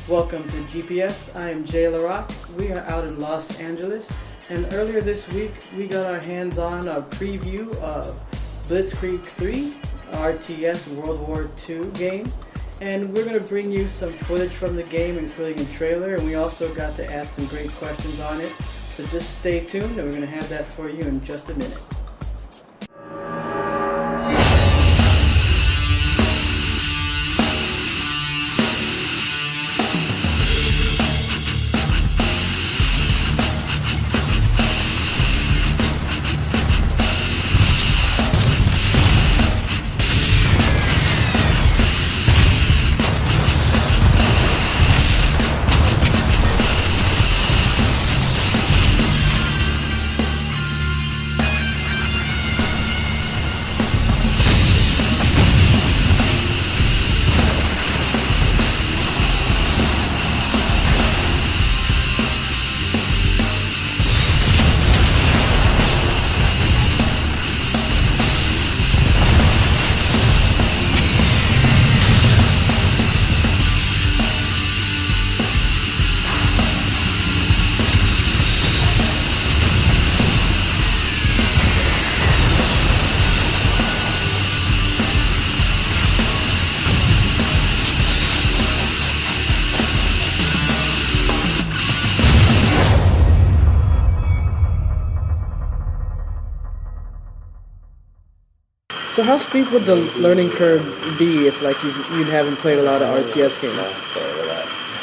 Welcome to GPS. I am Jay Laraque. We are out in Los Angeles, and earlier this week we got our hands on a preview of Blitzkrieg 3, RTS World War II game, and we're going to bring you some footage from the game, including a trailer, and we also got to ask some great questions on it. So just stay tuned, and we're going to have that for you in just a minute. So how steep would the learning curve be if you haven't played a lot of RTS games?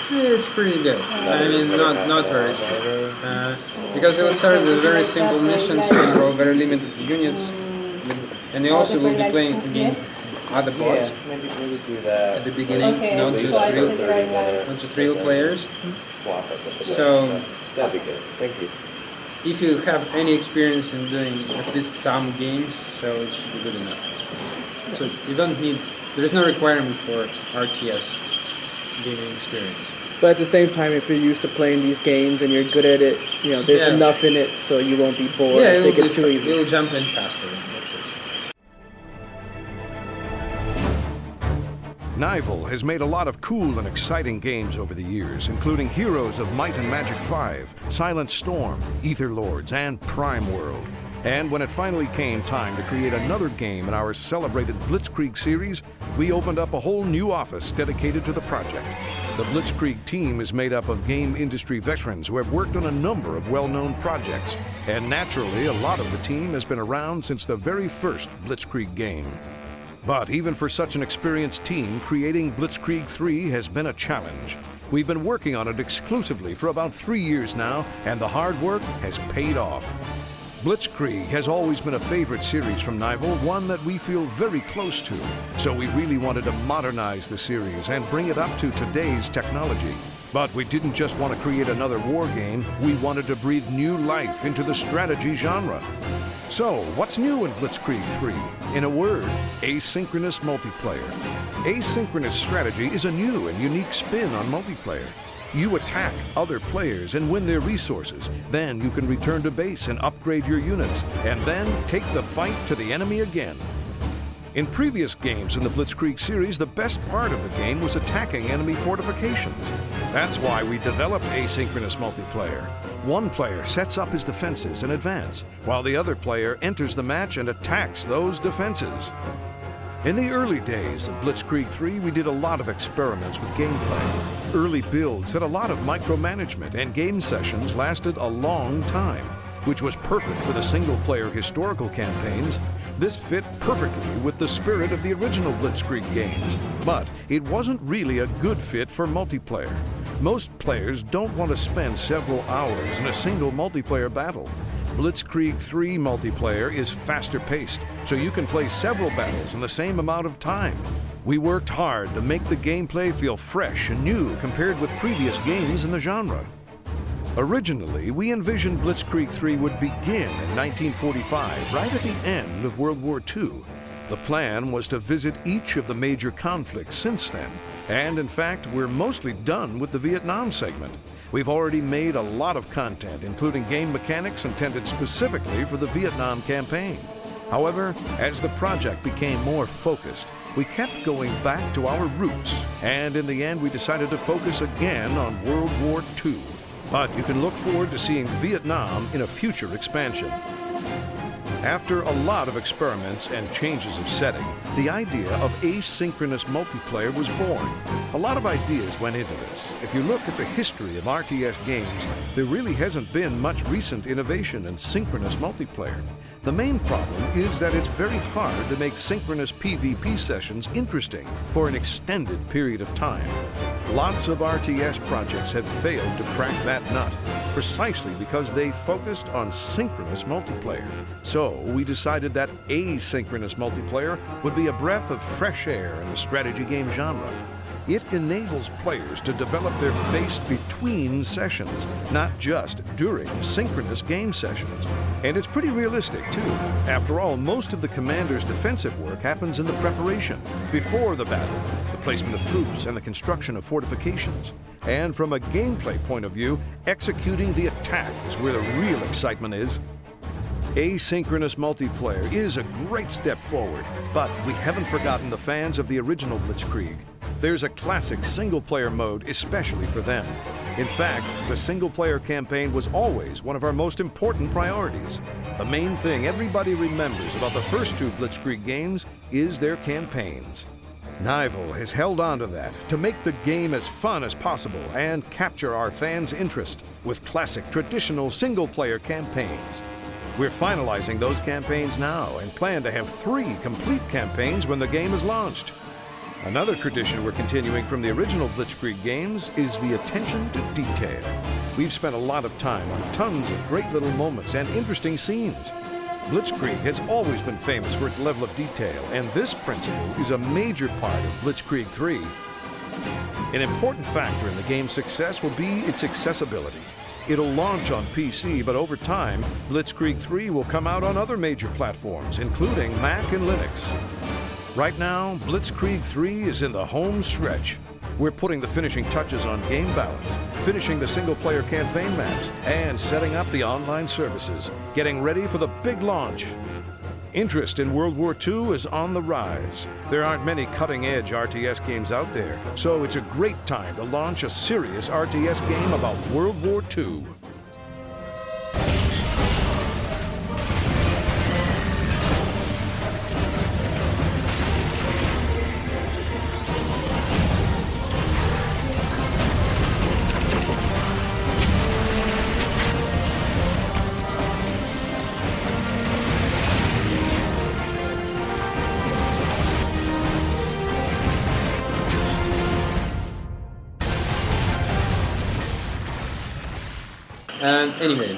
It's pretty good. I mean, not very steep. Because you'll start with very simple missions, control very limited units, and you also will be playing against other bots at the beginning, not just real players. So that'd be good. Thank you. If you have any experience in doing at least some games, so it should be good enough. So you don't need, there is no requirement for RTS gaming experience. But at the same time, if you're used to playing these games and you're good at it, there's enough in it so you won't be bored. Yeah, I think it's too easy. You'll jump in faster, that's it. Nivel has made a lot of cool and exciting games over the years, including Heroes of Might and Magic 5, Silent Storm, Etherlords, and Prime World. And when it finally came time to create another game in our celebrated Blitzkrieg series, we opened up a whole new office dedicated to the project. The Blitzkrieg team is made up of game industry veterans who have worked on a number of well-known projects. And naturally, a lot of the team has been around since the very first Blitzkrieg game. But even for such an experienced team, creating Blitzkrieg 3 has been a challenge. We've been working on it exclusively for about 3 years now, and the hard work has paid off. Blitzkrieg has always been a favorite series from Nivel, one that we feel very close to. So we really wanted to modernize the series and bring it up to today's technology. But we didn't just want to create another war game, we wanted to breathe new life into the strategy genre. So, what's new in Blitzkrieg 3? In a word, asynchronous multiplayer. Asynchronous strategy is a new and unique spin on multiplayer. You attack other players and win their resources. Then you can return to base and upgrade your units, and then take the fight to the enemy again. In previous games in the Blitzkrieg series, the best part of the game was attacking enemy fortifications. That's why we developed asynchronous multiplayer. One player sets up his defenses in advance, while the other player enters the match and attacks those defenses. In the early days of Blitzkrieg 3, we did a lot of experiments with gameplay. Early builds had a lot of micromanagement, and game sessions lasted a long time, which was perfect for the single-player historical campaigns. This fit perfectly with the spirit of the original Blitzkrieg games, but it wasn't really a good fit for multiplayer. Most players don't want to spend several hours in a single multiplayer battle. Blitzkrieg 3 multiplayer is faster paced, so you can play several battles in the same amount of time. We worked hard to make the gameplay feel fresh and new compared with previous games in the genre. Originally, we envisioned Blitzkrieg 3 would begin in 1945, right at the end of World War II. The plan was to visit each of the major conflicts since then, and in fact, we're mostly done with the Vietnam segment. We've already made a lot of content, including game mechanics intended specifically for the Vietnam campaign. However, as the project became more focused, we kept going back to our roots, and in the end we decided to focus again on World War II. But you can look forward to seeing Vietnam in a future expansion. After a lot of experiments and changes of setting, the idea of asynchronous multiplayer was born. A lot of ideas went into this. If you look at the history of RTS games, there really hasn't been much recent innovation in synchronous multiplayer. The main problem is that it's very hard to make synchronous PvP sessions interesting for an extended period of time. Lots of RTS projects have failed to crack that nut, precisely because they focused on synchronous multiplayer. So we decided that asynchronous multiplayer would be a breath of fresh air in the strategy game genre. It enables players to develop their base between sessions, not just during synchronous game sessions. And it's pretty realistic, too. After all, most of the commander's defensive work happens in the preparation, before the battle, the placement of troops, and the construction of fortifications. And from a gameplay point of view, executing the attack is where the real excitement is. Asynchronous multiplayer is a great step forward, but we haven't forgotten the fans of the original Blitzkrieg. There's a classic single-player mode especially for them. In fact, the single-player campaign was always one of our most important priorities. The main thing everybody remembers about the first two Blitzkrieg games is their campaigns. Nivel has held on to that to make the game as fun as possible and capture our fans' interest with classic traditional single-player campaigns. We're finalizing those campaigns now and plan to have 3 complete campaigns when the game is launched. Another tradition we're continuing from the original Blitzkrieg games is the attention to detail. We've spent a lot of time on tons of great little moments and interesting scenes. Blitzkrieg has always been famous for its level of detail, and this principle is a major part of Blitzkrieg 3. An important factor in the game's success will be its accessibility. It'll launch on PC, but over time, Blitzkrieg 3 will come out on other major platforms, including Mac and Linux. Right now, Blitzkrieg 3 is in the home stretch. We're putting the finishing touches on game balance, finishing the single-player campaign maps, and setting up the online services, getting ready for the big launch. Interest in World War II is on the rise. There aren't many cutting-edge RTS games out there, so it's a great time to launch a serious RTS game about World War II. Anyway,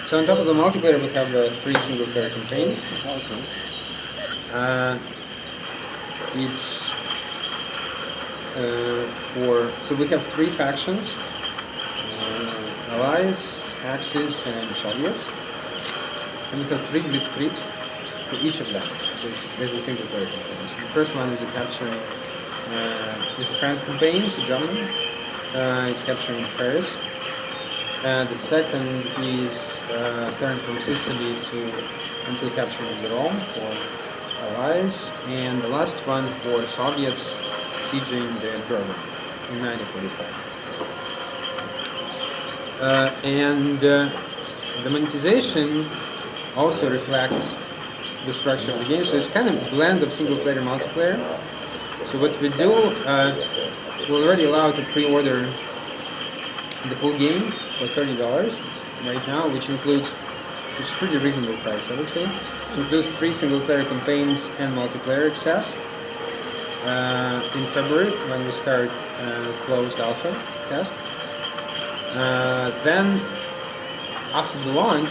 so on top of the multiplayer we have 3 single-player campaigns. It's so we have 3 factions: Allies, Axis, and Soviets. And we have 3 Blitzkriegs for each of them. There's a single-player campaign. So the first one is capturing is a France campaign for Germany. It's capturing Paris. The second is starting from Sicily until capturing Rome for Allies, and the last one for Soviets sieging the Berlin in 1945. The monetization also reflects the structure of the game, so it's kind of a blend of single-player and multiplayer. So what we do, we're already allowed to pre-order the full game for $30 right now, which is a pretty reasonable price, I would say. It includes 3 single-player campaigns and multiplayer access. In February, when we start closed alpha test. Then, after the launch,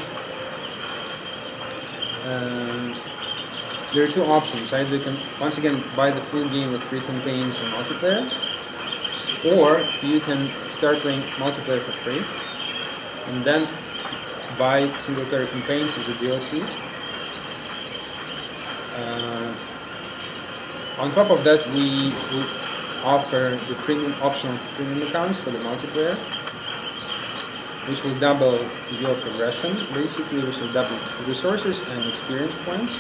there are 2 options. Either you can once again buy the full game with 3 campaigns and multiplayer, or you can start playing multiplayer for free, and then buy single-player campaigns as the DLCs. On top of that, we offer the optional premium accounts for the multiplayer, which will double your progression, basically, which will double resources and experience points.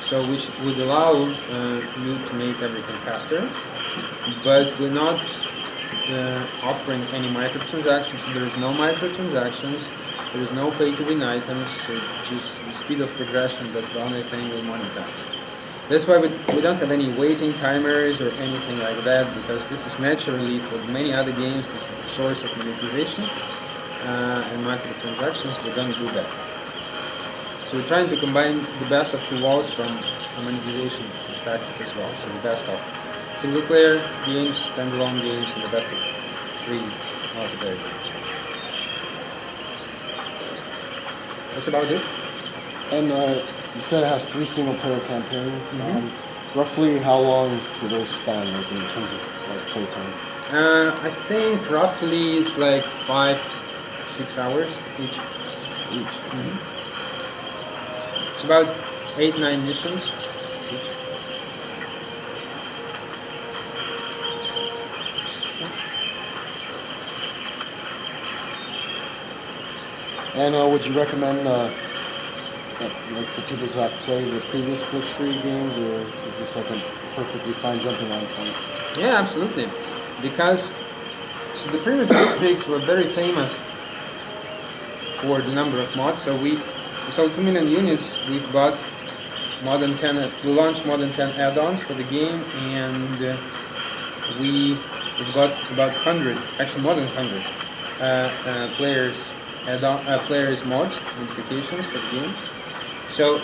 so which would allow you to make everything faster, but we're not offering any microtransactions. So there is no microtransactions, there is no pay-to-win items, so just the speed of progression, that's the only thing we monetize. That's why we don't have any waiting timers or anything like that, because this is naturally, for many other games, this is the source of monetization, and microtransactions, we don't do that. So we're trying to combine the best of two worlds from a monetization perspective as well. So the best of single-player games, standalone games, and the best of free multiplayer games. That's about it. And you said it has 3 single-player campaigns. Roughly how long do those span, like, in terms of like playtime? I think roughly it's like 5-6 hours each. It's about 8-9 missions each. And would you recommend like for people to have played the previous Blitzkrieg games, or is this like a perfectly fine jumping on point? Yeah, absolutely. Because so the previous Blitzkriegs were very famous for the number of mods. So we sold 2 million units. We've got more than 10. We launched more than 10 add-ons for the game, and we've got about 100, actually more than 100 players mods, modifications for the game. So,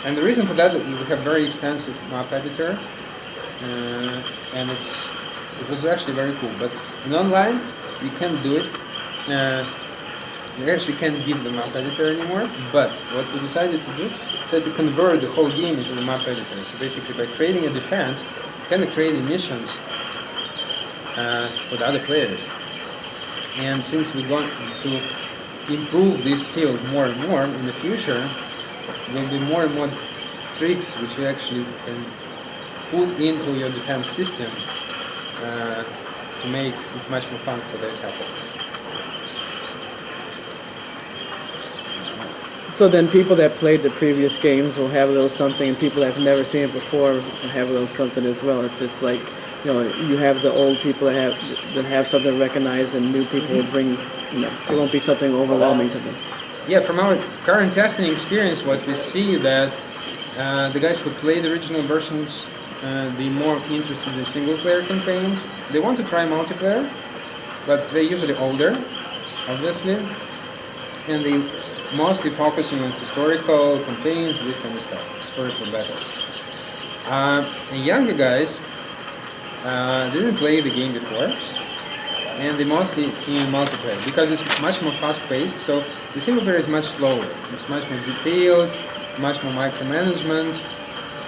and the reason for that is we have very extensive map editor, and it was actually very cool. But in online, you can't do it. You actually can't give the map editor anymore. But what we decided to do is to convert the whole game into the map editor. So basically, by creating a defense, kind of creating missions for the other players. And since we're going to improve this field more and more in the future, there will be more and more tricks which you actually can put into your defense system to make it much more fun for the attacker. So then people that played the previous games will have a little something, and people that have never seen it before will have a little something as well. It's like, you know, you have the old people that have something recognized, and new people will bring, you know, it won't be something overwhelming to them. Yeah, from our current testing experience, what we see that the guys who played the original versions be more interested in single-player campaigns. They want to try multiplayer, but they're usually older, obviously, and they mostly focusing on historical campaigns, this kind of stuff, historical battles. And younger guys didn't play the game before, and they mostly in multiplayer because it's much more fast-paced. So the single player is much slower. It's much more detailed, much more micromanagement,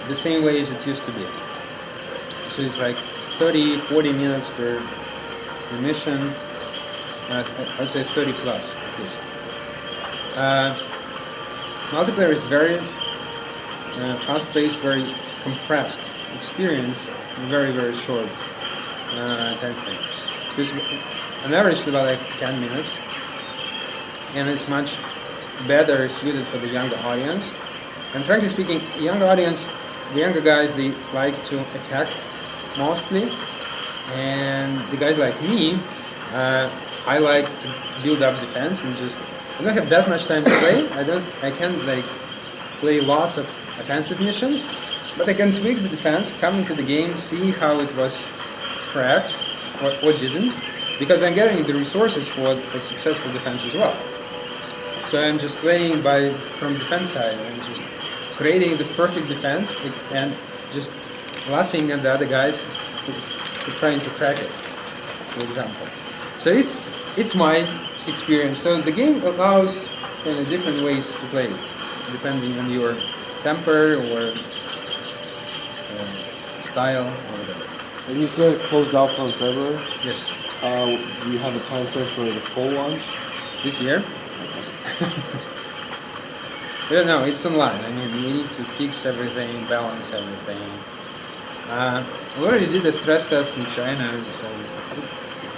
the same way as it used to be. So it's like 30-40 minutes per mission. I'd say 30 plus at least. Multiplayer is very fast-paced, very compressed experience in very, very short time frame. It's on average about like 10 minutes, and it's much better suited for the younger audience. And frankly speaking, the younger guys, they like to attack mostly, and the guys like me, I like to build up defense and just. I don't have that much time to play. I can't like play lots of offensive missions, but I can tweak the defense, come into the game, see how it was cracked, what didn't, because I'm getting the resources for successful defense as well. So I'm just playing from defense side. I'm just creating the perfect defense and just laughing at the other guys who trying to crack it, for example. So it's my experience. So the game allows kind of different ways to play, depending on your temper or style or whatever. And you said it closed alpha in February? Yes. Do you have a time frame for the full launch? This year? Yeah, no, it's online. I mean, we need to fix everything, balance everything. We already did a stress test in China, so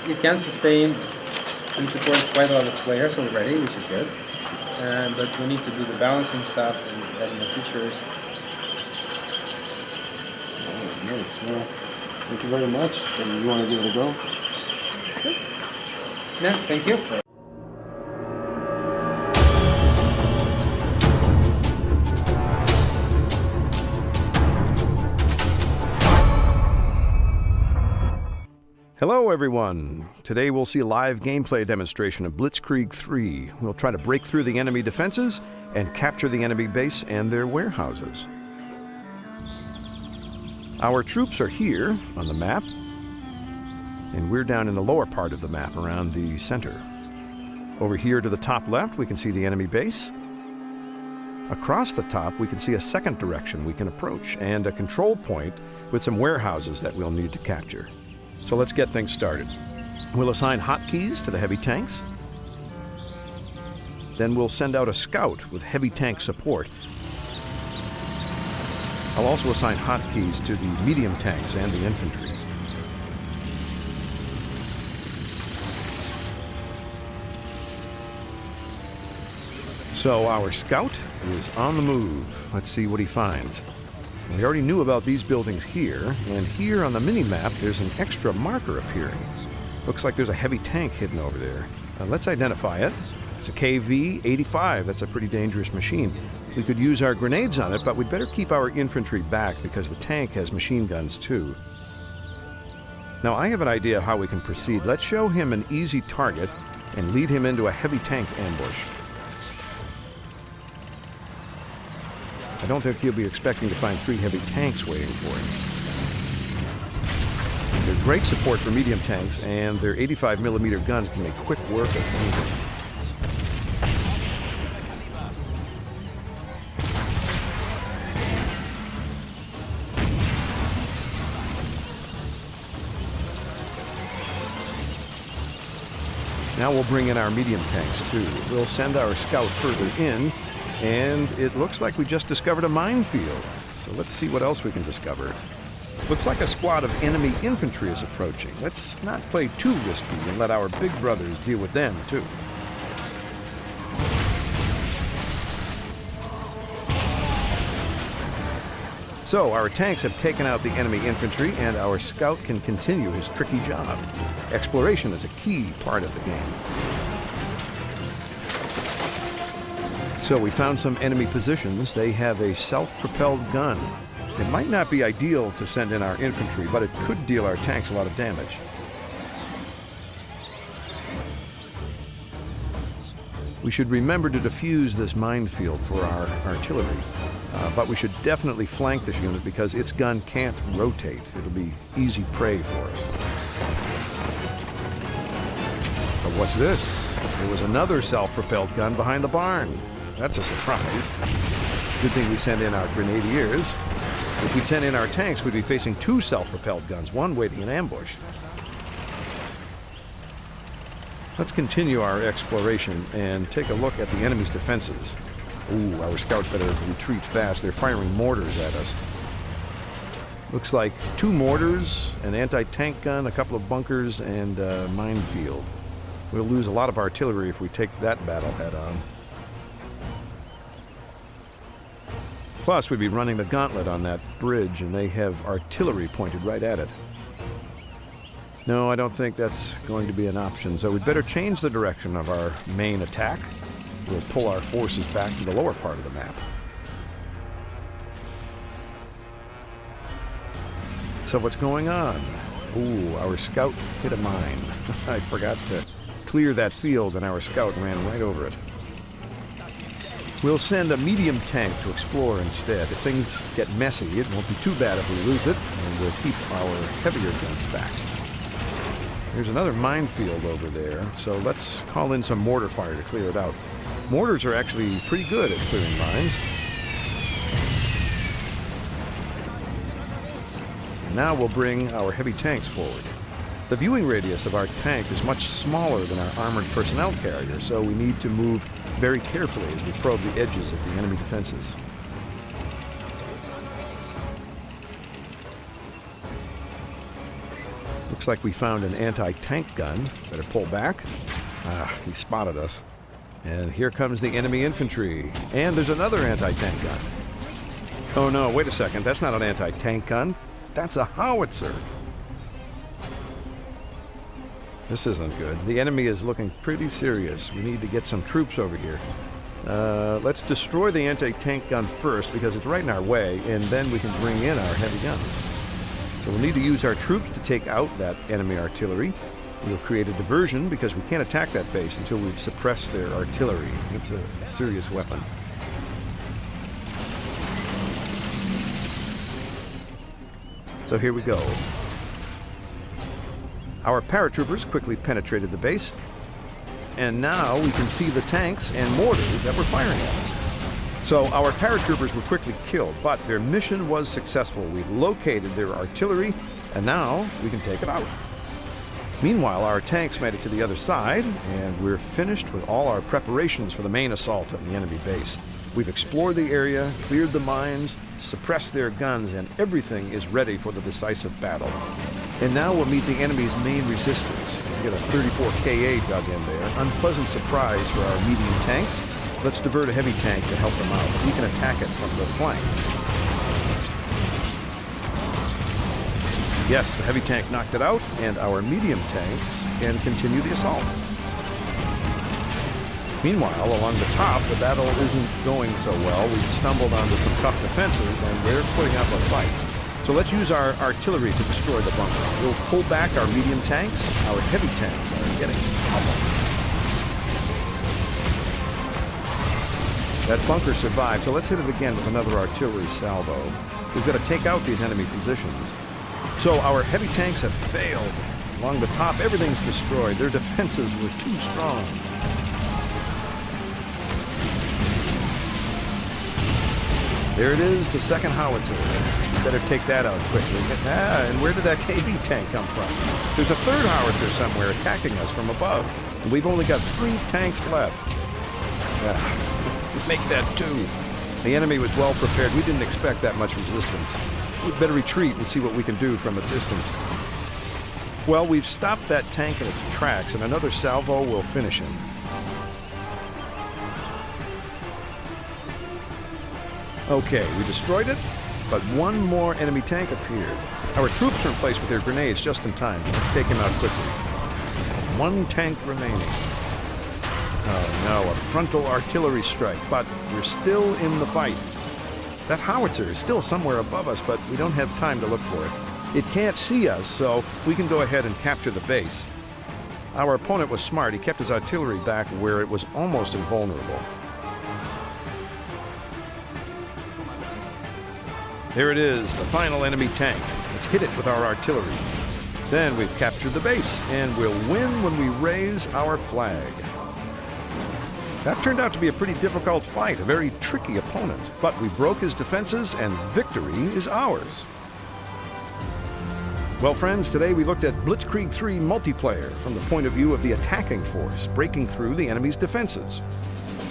it can sustain and support quite a lot of players already, which is good. But we need to do the balancing stuff and add more features. Nice. Well, thank you very much. And you want to give it a go? Yeah, thank you. Hello everyone! Today we'll see a live gameplay demonstration of Blitzkrieg 3. We'll try to break through the enemy defenses and capture the enemy base and their warehouses. Our troops are here on the map, and we're down in the lower part of the map around the center. Over here to the top left we can see the enemy base. Across the top we can see a second direction we can approach and a control point with some warehouses that we'll need to capture. So let's get things started. We'll assign hotkeys to the heavy tanks. Then we'll send out a scout with heavy tank support. I'll also assign hotkeys to the medium tanks and the infantry. So our scout is on the move. Let's see what he finds. We already knew about these buildings here, and here on the mini-map there's an extra marker appearing. Looks like there's a heavy tank hidden over there. Let's identify it. It's a KV-85. That's a pretty dangerous machine. We could use our grenades on it, but we'd better keep our infantry back because the tank has machine guns too. Now I have an idea how we can proceed. Let's show him an easy target and lead him into a heavy tank ambush. I don't think he'll be expecting to find 3 heavy tanks waiting for him. They're great support for medium tanks, and their 85mm guns can make quick work of anything. Now we'll bring in our medium tanks too. We'll send our scout further in, and it looks like we just discovered a minefield. So let's see what else we can discover. Looks like a squad of enemy infantry is approaching. Let's not play too risky and let our big brothers deal with them too. So our tanks have taken out the enemy infantry, and our scout can continue his tricky job. Exploration is a key part of the game. So we found some enemy positions. They have a self-propelled gun. It might not be ideal to send in our infantry, but it could deal our tanks a lot of damage. We should remember to defuse this minefield for our artillery, but we should definitely flank this unit because its gun can't rotate. It'll be easy prey for us. But what's this? There was another self-propelled gun behind the barn. That's a surprise. Good thing we sent in our grenadiers. If we'd sent in our tanks, we'd be facing 2 self-propelled guns, one waiting in ambush. Let's continue our exploration and take a look at the enemy's defenses. Ooh, our scouts better retreat fast. They're firing mortars at us. Looks like 2 mortars, an anti-tank gun, a couple of bunkers, and a minefield. We'll lose a lot of artillery if we take that battle head on. Plus, we'd be running the gauntlet on that bridge, and they have artillery pointed right at it. No, I don't think that's going to be an option, so we'd better change the direction of our main attack. We'll pull our forces back to the lower part of the map. So what's going on? Ooh, our scout hit a mine. I forgot to clear that field, and our scout ran right over it. We'll send a medium tank to explore instead. If things get messy, it won't be too bad if we lose it, and we'll keep our heavier guns back. There's another minefield over there, so let's call in some mortar fire to clear it out. Mortars are actually pretty good at clearing mines. And now we'll bring our heavy tanks forward. The viewing radius of our tank is much smaller than our armored personnel carrier, so we need to move very carefully as we probe the edges of the enemy defenses. Looks like we found an anti-tank gun. Better pull back. Ah, he spotted us. And here comes the enemy infantry. And there's another anti-tank gun. Oh no, wait a second. That's not an anti-tank gun. That's a howitzer. This isn't good. The enemy is looking pretty serious. We need to get some troops over here. Let's destroy the anti-tank gun first because it's right in our way, and then we can bring in our heavy guns. So we'll need to use our troops to take out that enemy artillery. We'll create a diversion because we can't attack that base until we've suppressed their artillery. It's a serious weapon. So here we go. Our paratroopers quickly penetrated the base, and now we can see the tanks and mortars that were firing at us. So our paratroopers were quickly killed, but their mission was successful. We've located their artillery, and now we can take it out. Meanwhile, our tanks made it to the other side, and we're finished with all our preparations for the main assault on the enemy base. We've explored the area, cleared the mines, suppressed their guns, and everything is ready for the decisive battle. And now we'll meet the enemy's main resistance. We get a 34 KA dug in there. Unpleasant surprise for our medium tanks. Let's divert a heavy tank to help them out. We can attack it from the flank. Yes, the heavy tank knocked it out, and our medium tanks can continue the assault. Meanwhile, along the top, the battle isn't going so well. We've stumbled onto some tough defenses, and they're putting up a fight. So let's use our artillery to destroy the bunker. We'll pull back our medium tanks. Our heavy tanks are getting pummeled. That bunker survived, so let's hit it again with another artillery salvo. We've got to take out these enemy positions. So our heavy tanks have failed. Along the top, everything's destroyed. Their defenses were too strong. There it is, the second howitzer. Better take that out quickly. And where did that KV tank come from? There's a third howitzer somewhere attacking us from above. And we've only got 3 tanks left. Make that 2. The enemy was well prepared. We didn't expect that much resistance. We'd better retreat and see what we can do from a distance. Well, we've stopped that tank in its tracks, and another salvo will finish him. Okay, we destroyed it, but one more enemy tank appeared. Our troops are in place with their grenades just in time. Let's take him out quickly. 1 tank remaining. Oh no, a frontal artillery strike, but we're still in the fight. That howitzer is still somewhere above us, but we don't have time to look for it. It can't see us, so we can go ahead and capture the base. Our opponent was smart. He kept his artillery back where it was almost invulnerable. There it is, the final enemy tank. Let's hit it with our artillery. Then we've captured the base, and we'll win when we raise our flag. That turned out to be a pretty difficult fight, a very tricky opponent. But we broke his defenses, and victory is ours. Well, friends, today we looked at Blitzkrieg 3 multiplayer from the point of view of the attacking force, breaking through the enemy's defenses.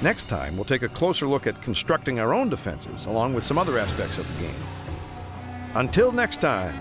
Next time, we'll take a closer look at constructing our own defenses, along with some other aspects of the game. Until next time.